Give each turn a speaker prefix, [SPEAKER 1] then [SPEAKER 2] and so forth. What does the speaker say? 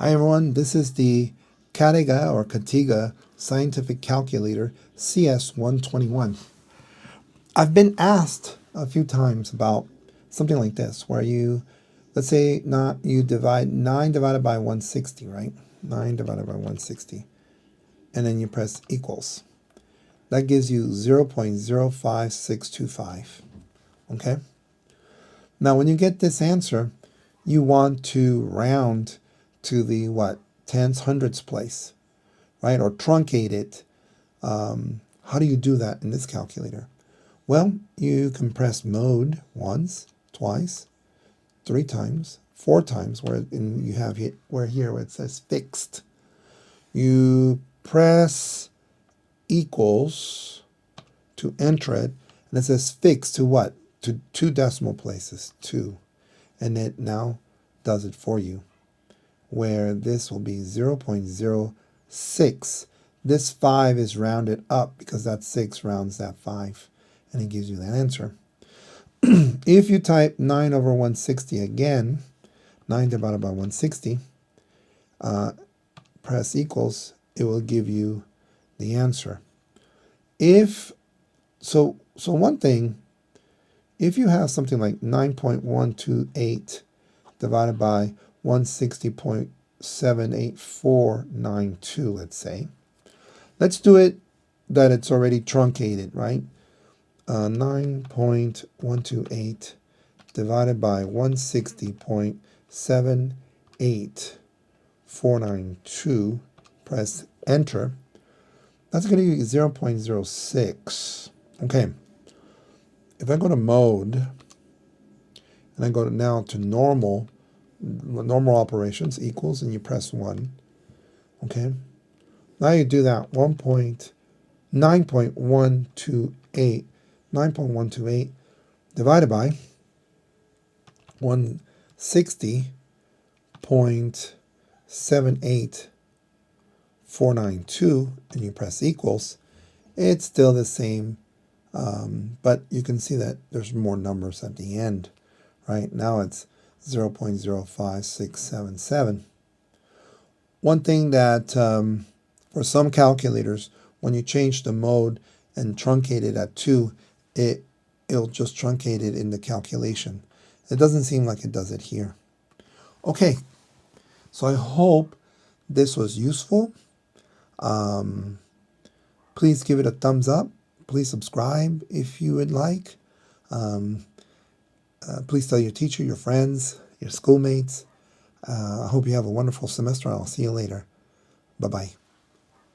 [SPEAKER 1] Hi everyone, this is the Catiga or Catiga Scientific Calculator CS-121. I've been asked a few times about something like this, where let's say you divide 9 divided by 160, right? 9 divided by 160. And then you press equals. That gives you 0.05625, okay? Now when you get this answer, you want to round to the tens, hundreds place, right? Or truncate it. How do you do that in this calculator? Well, you can press mode once, twice, 3 times, 4 times, where here it says fixed. You press equals to enter it, and it says fixed to what? To 2 decimal places, 2. And it now does it for you, where this will be 0.06. This 5 is rounded up because that 6 rounds that 5, and it gives you that answer. If you type 9 over 160 again, 9 divided by 160, press equals, it will give you the answer. One thing, if you have something like 9.128 divided by 160.78492, let's say. Let's do it that it's already truncated, right? 9.128 divided by 160.78492, press enter. That's going to give you 0.06. Okay. If I go to mode, and I go now to normal operations, equals, and you press 1, okay? Now you do that, 9.128 divided by 160.78492, and you press equals. It's still the same, but you can see that there's more numbers at the end, right? Now it's 0.05677. One thing that for some calculators, when you change the mode and truncate it at 2, it'll just truncate it in the calculation. It doesn't seem like it does it here. Okay, so I hope this was useful. Please give it a thumbs up. Please subscribe if you would like. Please tell your teacher, your friends, your schoolmates. I hope you have a wonderful semester. I'll see you later. Bye-bye.